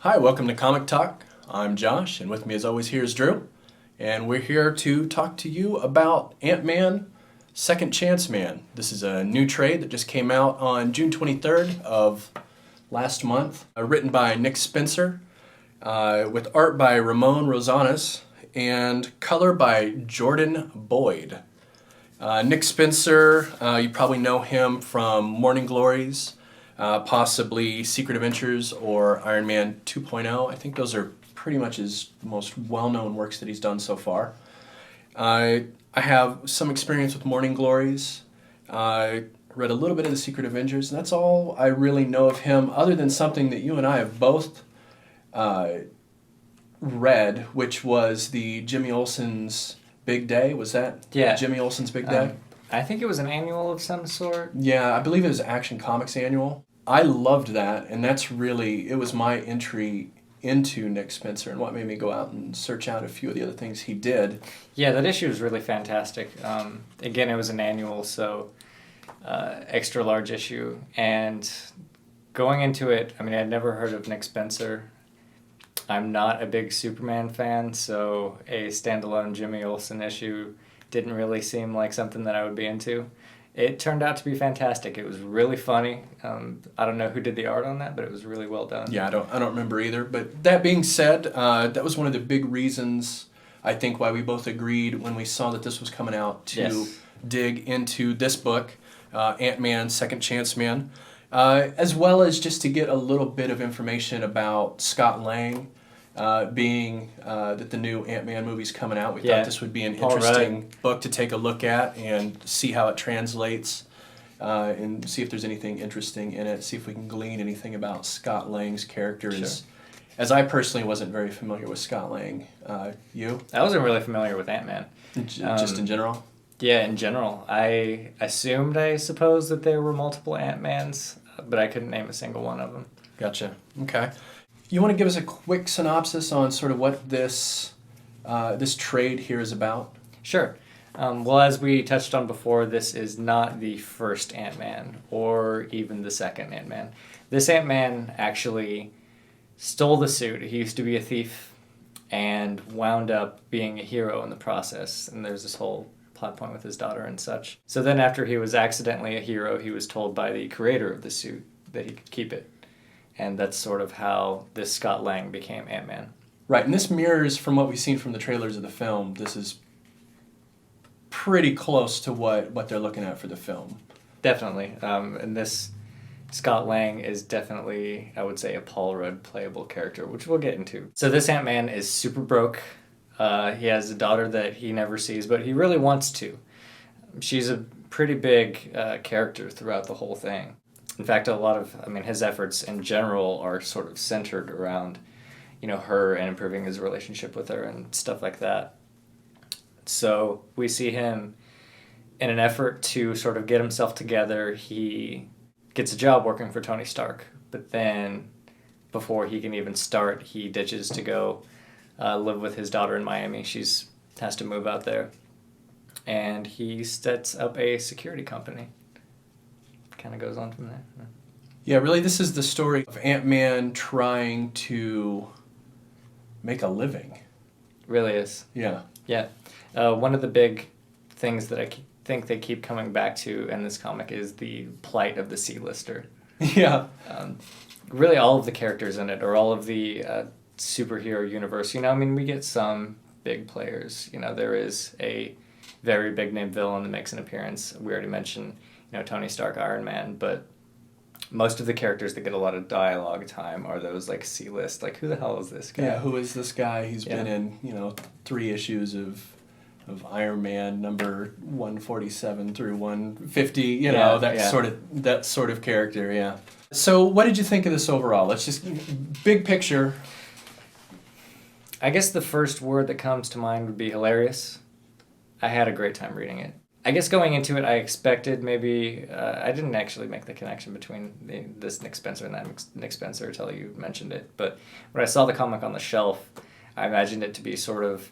Hi, welcome to Comic Talk. I'm Josh, and with me as always here is Drew. And we're here to talk to you about Ant-Man Second Chance Man. This is a new trade that just came out on June 23rd of last month, written by Nick Spencer, with art by Rosanas, and color by Jordan Boyd. Nick Spencer, you probably know him from Morning Glories, possibly Secret Adventures or Iron Man 2.0. I think those are pretty much his most well-known works that he's done so far. I have some experience with Morning Glories. I read a little bit of the Secret Avengers, and that's all I really know of him, other than something that you and I have both read, which was the Jimmy Olsen's Big Day. Was that Jimmy Olsen's Big Day? I think it was an annual of some sort. Yeah, I believe it was Action Comics Annual. I loved that, and it was my entry into Nick Spencer and what made me go out and search out a few of the other things he did. Yeah, that issue was really fantastic. Again, it was an annual, so extra large issue. And going into it, I mean, I'd never heard of Nick Spencer. I'm not a big Superman fan, so a standalone Jimmy Olsen issue didn't really seem like something that I would be into. It turned out to be fantastic. It was really funny. I don't know who did the art on that, but it was really well done. Yeah, I don't remember either. But that being said, that was one of the big reasons I think why we both agreed when we saw that this was coming out to dig into this book, Ant-Man Second Chance Man, as well as just to get a little bit of information about Scott Lang. Being that the new Ant-Man movie's coming out, we thought this would be an interesting book to take a look at and see how it translates and see if there's anything interesting in it, see if we can glean anything about Scott Lang's character. Sure. As I personally wasn't very familiar with Scott Lang. You? I wasn't really familiar with Ant-Man. Just in general? Yeah, in general. I assumed, I suppose, that there were multiple Ant-Mans, but I couldn't name a single one of them. Gotcha. Okay. You want to give us a quick synopsis on sort of what this trade here is about? Sure. Well, as we touched on before, this is not the first Ant-Man or even the second Ant-Man. This Ant-Man actually stole the suit. He used to be a thief and wound up being a hero in the process. And there's this whole plot point with his daughter and such. So then after he was accidentally a hero, he was told by the creator of the suit that he could keep it. And that's sort of how this Scott Lang became Ant-Man. Right, and this mirrors from what we've seen from the trailers of the film. This is pretty close to what they're looking at for the film. Definitely. And this Scott Lang is definitely, I would say, a Paul Rudd playable character, which we'll get into. So this Ant-Man is super broke. He has a daughter that he never sees, but he really wants to. She's a pretty big character throughout the whole thing. In fact, his efforts in general are sort of centered around, her and improving his relationship with her and stuff like that. So we see him in an effort to sort of get himself together. He gets a job working for Tony Stark, but then before he can even start, he ditches to go live with his daughter in Miami. Has to move out there. And he sets up a security company. Kind of goes on from there. Yeah, really, this is the story of Ant-Man trying to make a living. Really is. Yeah. Yeah. One of the big things that I think they keep coming back to in this comic is the plight of the C-lister. Yeah. Really, all of the characters in it, or all of the superhero universe. We get some big players. There is a very big name villain that makes an appearance. We already mentioned Tony Stark, Iron Man, but most of the characters that get a lot of dialogue time are those like C-list, like who the hell is this guy? Yeah, who is this guy? He's been in 3 issues of Iron Man number 147 through 150. That sort of character. Yeah. So, what did you think of this overall? Let's just big picture. I guess the first word that comes to mind would be hilarious. I had a great time reading it. I guess going into it, I expected maybe... I didn't actually make the connection between this Nick Spencer and that Nick Spencer until you mentioned it. But when I saw the comic on the shelf, I imagined it to be sort of...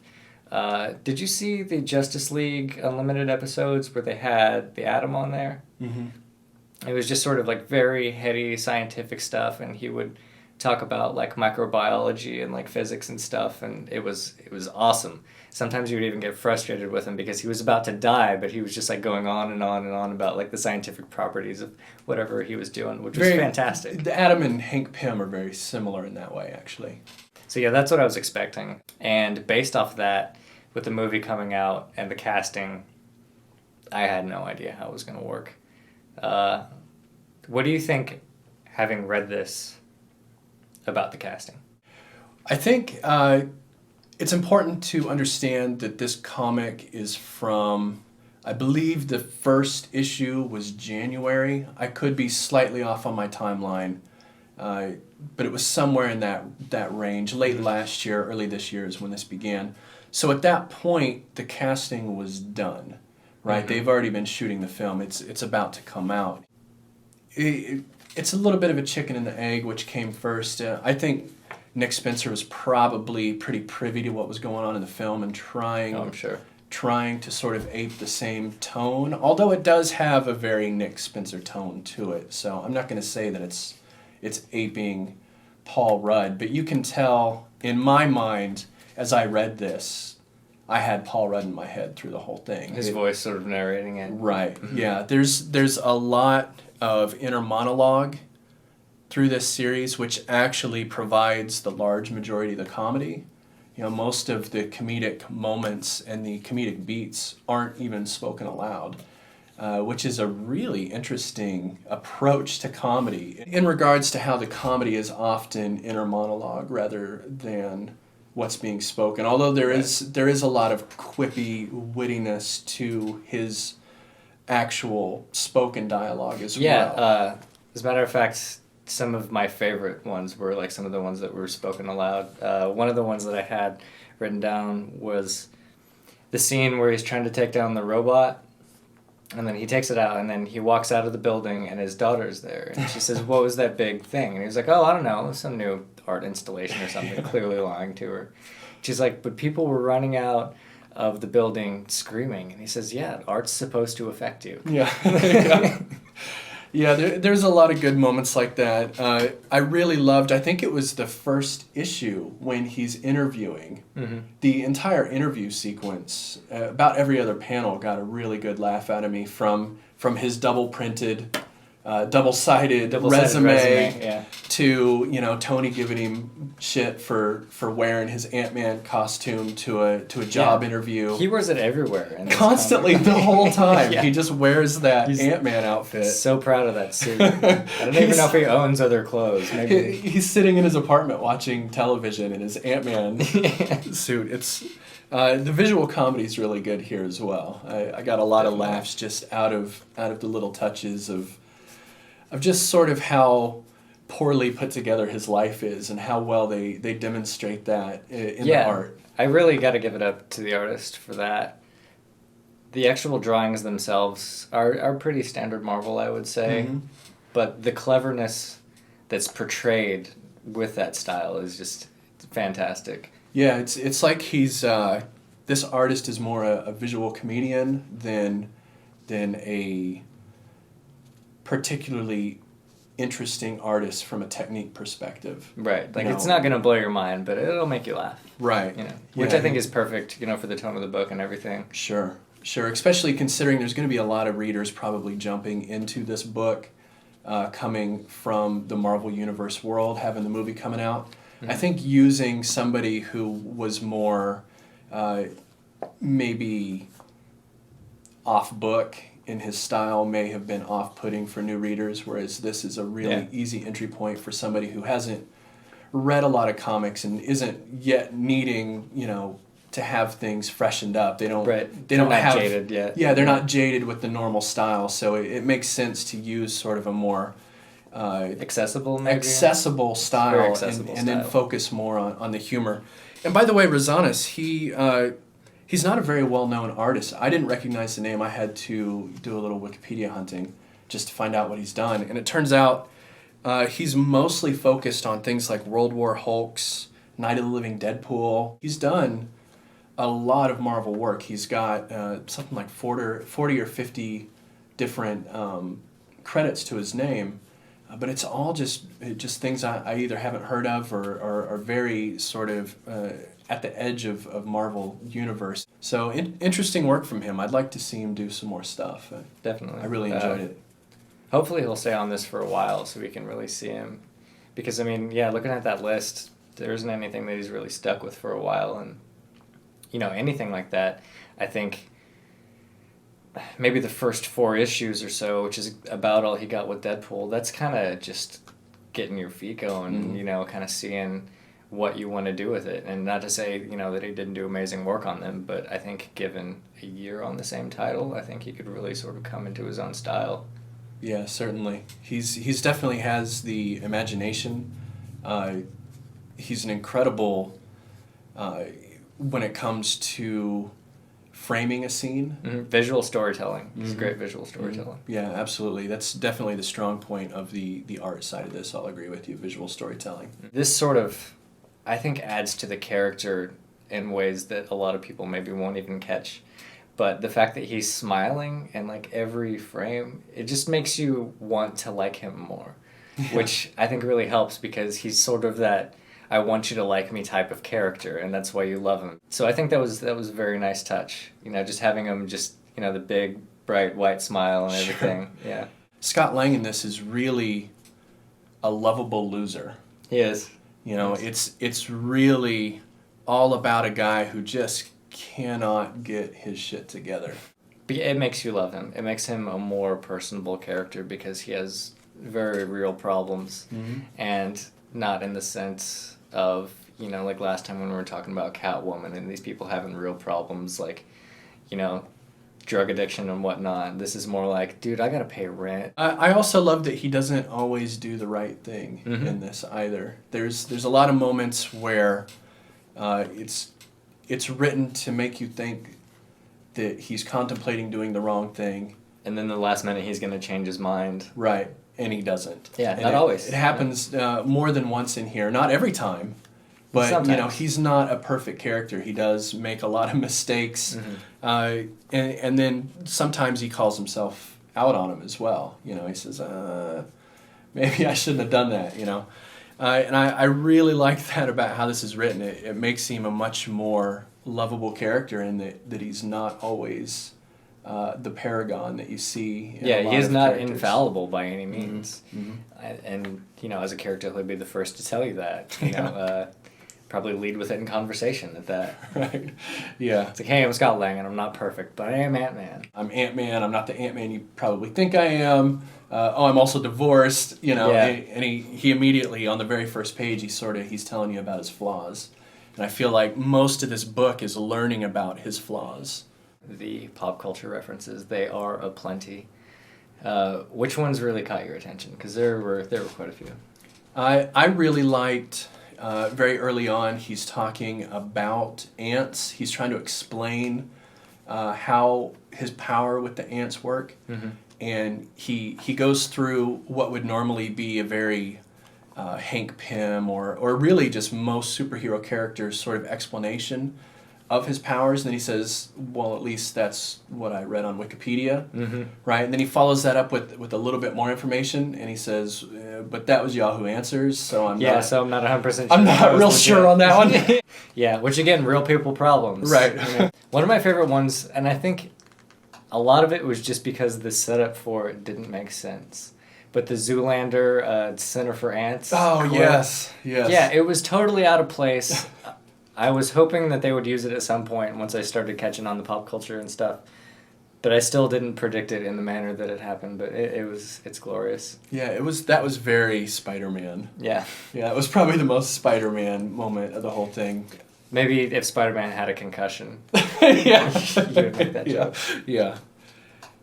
did you see the Justice League Unlimited episodes where they had the Atom on there? Mm-hmm. It was just sort of like very heady scientific stuff, and he would talk about like microbiology and like physics and stuff, and it was awesome. Sometimes you would even get frustrated with him because he was about to die, but he was just like going on and on and on about like the scientific properties of whatever he was doing, which was fantastic. Adam and Hank Pym are very similar in that way, actually. So yeah, that's what I was expecting. And based off that, with the movie coming out and the casting, I had no idea how it was going to work. What do you think, having read this, about the casting? I think it's important to understand that this comic is from, I believe the first issue was January. I could be slightly off on my timeline, but it was somewhere in that range. Late last year, early this year is when this began. So at that point, the casting was done, right? Mm-hmm. They've already been shooting the film. It's about to come out. It's a little bit of a chicken and the egg, which came first. I think Nick Spencer was probably pretty privy to what was going on in the film and trying to sort of ape the same tone, although it does have a very Nick Spencer tone to it. So I'm not going to say that it's aping Paul Rudd, but you can tell in my mind as I read this, I had Paul Rudd in my head through the whole thing. His voice sort of narrating it. Right. Mm-hmm. Yeah. There's a lot of inner monologue through this series, which actually provides the large majority of the comedy. You know, most of the comedic moments and the comedic beats aren't even spoken aloud, which is a really interesting approach to comedy in regards to how the comedy is often inner monologue rather than what's being spoken. Although there is a lot of quippy wittiness to his actual spoken dialogue as well. Yeah, as a matter of fact, some of my favorite ones were like some of the ones that were spoken aloud. One of the ones that I had written down was the scene where he's trying to take down the robot, and then he takes it out, and then he walks out of the building, and his daughter's there, and she says, "What was that big thing?" And he's like, "Oh, I don't know, some new art installation or something," yeah. Clearly lying to her. She's like, "But people were running out of the building screaming," and he says, "Yeah, art's supposed to affect you." Yeah. Yeah, there's a lot of good moments like that. I really loved, I think it was the first issue when he's interviewing. Mm-hmm. The entire interview sequence, about every other panel got a really good laugh out of me from his double-printed, double-sided resume yeah. to, you know, Tony giving him shit for wearing his Ant-Man costume to a job interview. He wears it everywhere. Constantly, the whole time. Yeah. He just wears that Ant-Man outfit. So proud of that suit. I don't even know if he owns other clothes. Maybe he's sitting in his apartment watching television in his Ant-Man suit. It's the visual comedy is really good here as well. I got a lot of laughs just out of the little touches of just sort of how poorly put together his life is and how well they demonstrate that in the art. I really got to give it up to the artist for that. The actual drawings themselves are pretty standard Marvel, I would say, mm-hmm. but the cleverness that's portrayed with that style is just fantastic. Yeah, it's like he's this artist is more a visual comedian than a particularly interesting artist from a technique perspective. Right. Like, it's not going to blow your mind, but it'll make you laugh. Right. You know, which I think is perfect, you know, for the tone of the book and everything. Sure. Especially considering there's going to be a lot of readers probably jumping into this book coming from the Marvel Universe world, having the movie coming out. Mm-hmm. I think using somebody who was more maybe off-book in his style may have been off-putting for new readers, whereas this is a really easy entry point for somebody who hasn't read a lot of comics and isn't yet needing, you know, to have things freshened up. They don't have jaded yet. Yeah, they're not jaded with the normal style, so it makes sense to use sort of a more accessible style and then focus more on the humor. And by the way, Rosanas, he's not a very well-known artist. I didn't recognize the name. I had to do a little Wikipedia hunting just to find out what he's done. And it turns out he's mostly focused on things like World War Hulks, Night of the Living Deadpool. He's done a lot of Marvel work. He's got something like 40 or 50 different credits to his name. but it's all just things I either haven't heard of or are very sort of at the edge of Marvel Universe. So interesting work from him. I'd like to see him do some more stuff. Definitely. I really enjoyed it. Hopefully he'll stay on this for a while so we can really see him. Because, I mean, yeah, looking at that list, there isn't anything that he's really stuck with for a while. And, anything like that, I think maybe the first 4 issues or so, which is about all he got with Deadpool, that's kind of just getting your feet going, kind of seeing what you want to do with it. And not to say, that he didn't do amazing work on them, but I think given a year on the same title, I think he could really sort of come into his own style. Yeah, certainly. He's definitely has the imagination. He's an incredible when it comes to framing a scene. Visual storytelling. He's great visual storytelling. Yeah, absolutely. That's definitely the strong point of the art side of this. I'll agree with you. Visual storytelling. This sort of, I think, adds to the character in ways that a lot of people maybe won't even catch. But the fact that he's smiling in like every frame, it just makes you want to like him more, which I think really helps because he's sort of that I want you to like me type of character, and that's why you love him. So I think that was a very nice touch. Just having him the big bright white smile and everything. Sure. Yeah. Scott Lang in this is really a lovable loser. He is. It's really all about a guy who just cannot get his shit together. But it makes you love him. It makes him a more personable character because he has very real problems, and not in the sense of, like last time when we were talking about Catwoman and these people having real problems like, drug addiction and whatnot. This is more like, dude, I gotta pay rent. I also love that he doesn't always do the right thing in this either. There's a lot of moments where it's written to make you think that he's contemplating doing the wrong thing. And then the last minute he's going to change his mind. Right, and he doesn't. Yeah, not always. It happens more than once in here. Not every time, but sometimes. He's not a perfect character. He does make a lot of mistakes, and then sometimes he calls himself out on them as well. He says, maybe I shouldn't have done that, and I really like that about how this is written. It makes him a much more lovable character in that he's not always the paragon that you see in a lot he is of not characters. Infallible by any means. And, as a character, he'll be the first to tell you that. Probably lead with it in conversation at that. Right. Yeah. It's like, hey, I'm Scott Lang, and I'm not perfect, but I am Ant-Man. I'm Ant-Man. I'm not the Ant-Man you probably think I am. I'm also divorced, and he immediately, on the very first page, he's telling you about his flaws. And I feel like most of this book is learning about his flaws. The pop culture references, they are aplenty. Which ones really caught your attention? Because there were quite a few. I really liked, very early on, he's talking about ants. He's trying to explain how his power with the ants work. And he goes through what would normally be a very Hank Pym or really just most superhero characters sort of explanation of his powers. And then he says, well, at least that's what I read on Wikipedia, right? And then he follows that up with a little bit more information, and he says, but that was Yahoo Answers, so I'm not 100% sure. I'm not real sure on that one. Yeah, which again, real people problems. Right. One of my favorite ones, and I think a lot of it was just because the setup for it didn't make sense. But the Zoolander Center for Ants. Oh, clip, yes. Yeah, it was totally out of place. I was hoping that they would use it at some point once I started catching on the pop culture and stuff. But I still didn't predict it in the manner that it happened, but it's glorious. Yeah, that was very Spider-Man. Yeah. Yeah, it was probably the most Spider-Man moment of the whole thing. Maybe if Spider-Man had a concussion. Yeah. You would make that joke. Yeah.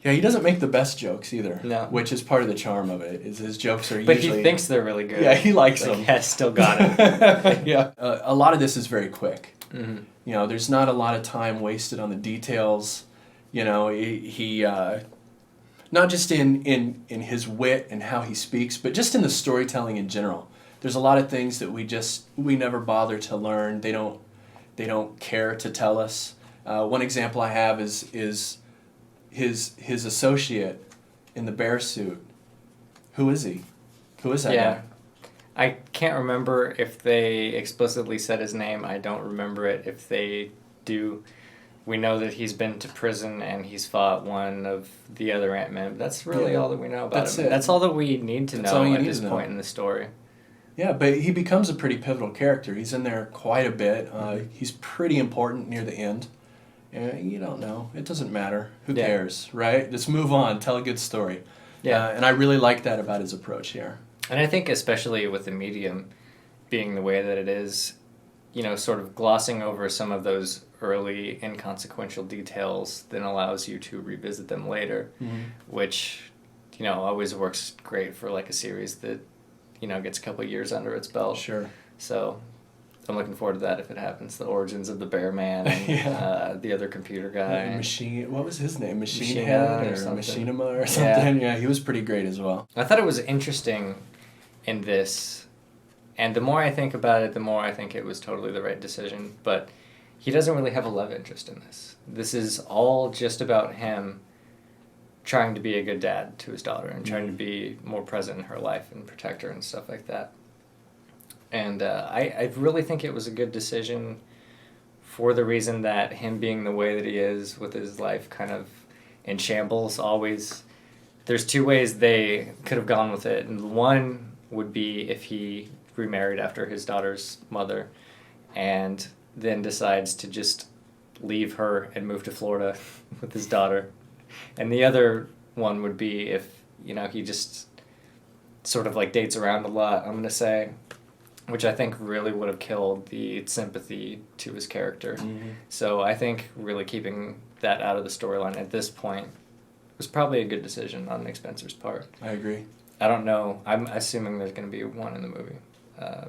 Yeah, he doesn't make the best jokes either. No. Which is part of the charm of it, is his jokes are But usually... he thinks they're really good. Yeah, he likes them. Yeah, still got it. Yeah. A lot of this is very quick. There's not a lot of time wasted on the details. He not just in his wit and how he speaks, but just in the storytelling in general. There's a lot of things that we never bother to learn. They don't care to tell us. One example I have is his associate in the bear suit. Who is he? Who is that Yeah. guy? I can't remember if they explicitly said his name. I don't remember it. If they do, we know that he's been to prison and he's fought one of the other Ant-Men. That's really all that we know about That's him. it. That's all that we need to That's all know you at need this to know. point in the story. Yeah, but he becomes a pretty pivotal character. He's in there quite a bit. He's pretty important near the end. And you don't know. It doesn't matter. Who Yeah. cares, right? Just move on. Tell a good story. Yeah. And I really like that about his approach here. And I think especially with the medium being the way that it is, sort of glossing over some of those early inconsequential details then allows you to revisit them later, which, always works great for like a series that, gets a couple of years under its belt. Sure. So I'm looking forward to that if it happens. The origins of the Bear Man and the other computer guy. What was his name? Machine Machina Head or or something. Machinima or something? Yeah, he was pretty great as well. I thought it was interesting in this, and the more I think about it, the more I think it was totally the right decision, but he doesn't really have a love interest in this. This is all just about him trying to be a good dad to his daughter and trying to be more present in her life and protect her and stuff like that. And I really think it was a good decision for the reason that him being the way that he is with his life kind of in shambles always. There's two ways they could have gone with it. And one would be if he remarried after his daughter's mother and then decides to just leave her and move to Florida with his daughter. And the other one would be if, he just sort of like dates around a lot, I'm going to say, which I think really would have killed the sympathy to his character. So I think really keeping that out of the storyline at this point was probably a good decision on Nick Spencer's part. I agree. I don't know. I'm assuming there's going to be one in the movie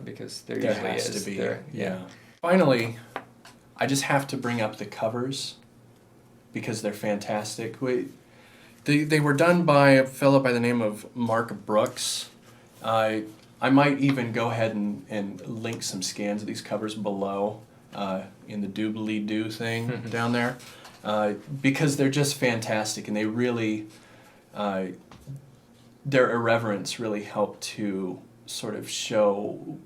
because there usually has is. to be. There, Yeah. Finally, I just have to bring up the covers because they're fantastic. They were done by a fellow by the name of Mark Brooks. I might even go ahead and link some scans of these covers below in the doobly-doo thing down there because they're just fantastic and they really, their irreverence really helped to sort of show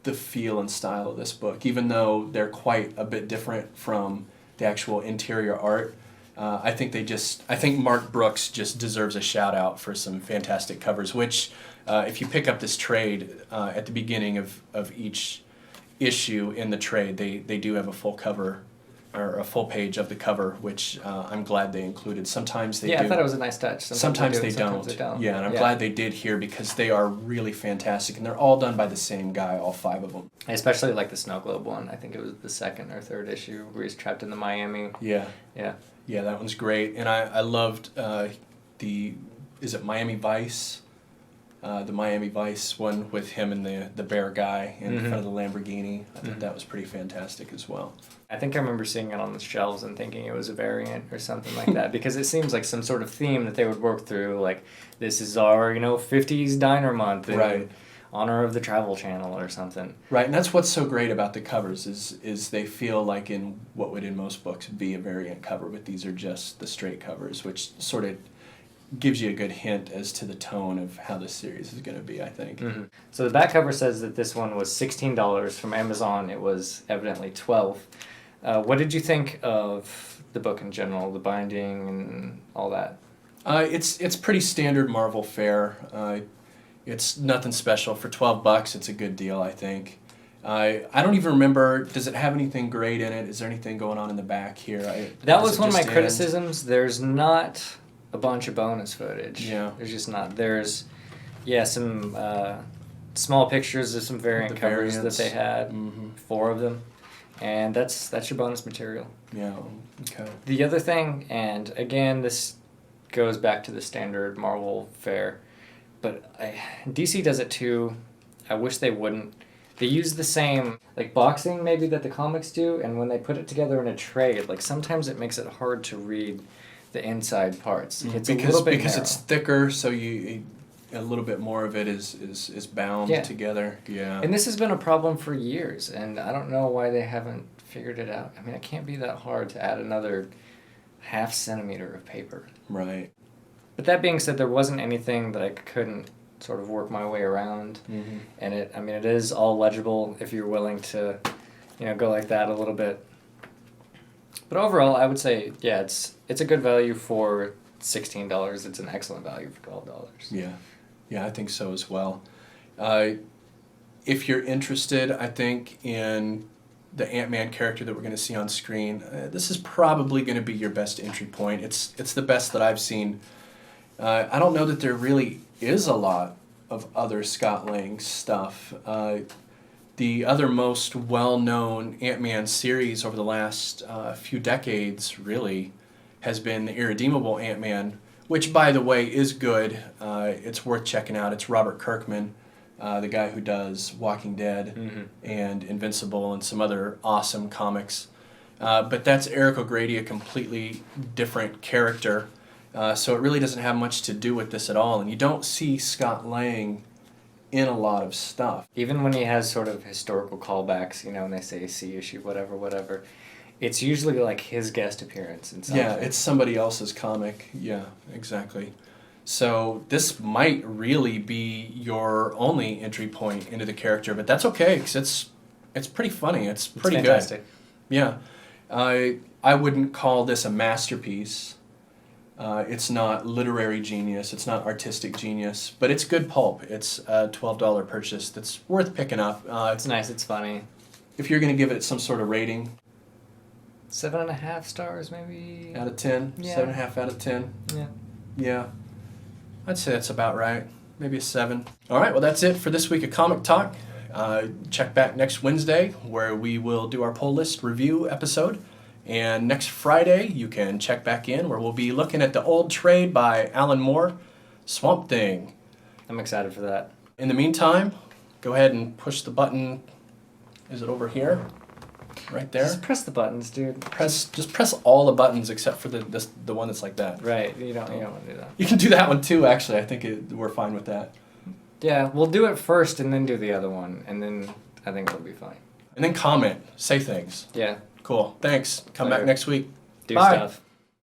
the feel and style of this book, even though they're quite a bit different from the actual interior art. I think Mark Brooks just deserves a shout out for some fantastic covers, which if you pick up this trade at the beginning of each issue in the trade, they do have a full cover or a full page of the cover, which I'm glad they included. Sometimes they do. I thought it was a nice touch. Sometimes they don't. Yeah, and I'm glad they did here because they are really fantastic, and they're all done by the same guy, all 5 of them. I especially like the Snow Globe one. I think it was the 2nd or 3rd issue where he's trapped in the Miami. Yeah. Yeah. Yeah, that one's great. And I loved is it Miami Vice? The Miami Vice one with him and the bear guy in front of the Lamborghini. I thought that was pretty fantastic as well. I think I remember seeing it on the shelves and thinking it was a variant or something like that because it seems like some sort of theme that they would work through, like this is our 50s diner month in honor of the Travel Channel or something. Right, and that's what's so great about the covers is they feel like in what would in most books be a variant cover, but these are just the straight covers, which sort of gives you a good hint as to the tone of how this series is going to be, I think. So the back cover says that this one was $16 from Amazon. It was evidently $12. What did you think of the book in general, the binding and all that? It's pretty standard Marvel fare. It's nothing special. For $12, it's a good deal, I think. I don't even remember, does it have anything great in it? Is there anything going on in the back here? That was one of my criticisms. There's not a bunch of bonus footage. Yeah. There's just not. There's, some small pictures of some variant covers that they had, 4 of them. And that's your bonus material. Yeah, okay. The other thing, and again, this goes back to the standard Marvel fare, but DC does it too. I wish they wouldn't. They use the same, like boxing maybe that the comics do, and when they put it together in a trade, like sometimes it makes it hard to read the inside parts. It's a little bit because narrow. it's thicker, so you a little bit more of it is bound together. Yeah. And this has been a problem for years, and I don't know why they haven't figured it out. I mean, it can't be that hard to add another ½ centimeter of paper. Right. But that being said, there wasn't anything that I couldn't sort of work my way around. Mm-hmm. And it is all legible if you're willing to, go like that a little bit. But overall, I would say, yeah, it's a good value for $16. It's an excellent value for $12. Yeah, I think so as well. If you're interested, I think, in the Ant-Man character that we're going to see on screen, this is probably going to be your best entry point. It's the best that I've seen. I don't know that there really is a lot of other Scott Lang stuff. The other most well-known Ant-Man series over the last few decades, really, has been the Irredeemable Ant-Man, which, by the way, is good. It's worth checking out. It's Robert Kirkman, the guy who does Walking Dead and Invincible and some other awesome comics. But that's Eric O'Grady, a completely different character. So it really doesn't have much to do with this at all. And you don't see Scott Lang in a lot of stuff. Even when he has sort of historical callbacks, and they say C issue, whatever, it's usually like his guest appearance in something. Yeah, it's somebody else's comic. Yeah, exactly. So this might really be your only entry point into the character, but that's okay because it's pretty funny. It's pretty fantastic. Good. Yeah, I wouldn't call this a masterpiece. It's not literary genius. It's not artistic genius, but it's good pulp. It's a $12 purchase that's worth picking up. It's nice. It's funny. If you're going to give it some sort of rating, 7.5 stars, maybe. out of 10, Yeah. 7.5 out of 10. Yeah, I'd say that's about right. Maybe a 7. All right, well, that's it for this week of Comic Talk. Check back next Wednesday where we will do our pull list review episode. And next Friday, you can check back in where we'll be looking at the old trade by Alan Moore, Swamp Thing. I'm excited for that. In the meantime, go ahead and push the button. Is it over here? Right there? Just press the buttons, dude. Just press all the buttons except for the one that's like that. Right, you don't want to do that. You can do that one too, actually. I think we're fine with that. Yeah, we'll do it first and then do the other one, and then I think it'll be fine. And then comment. Say things. Yeah. Cool. Thanks. Come back next week. Do Bye. stuff.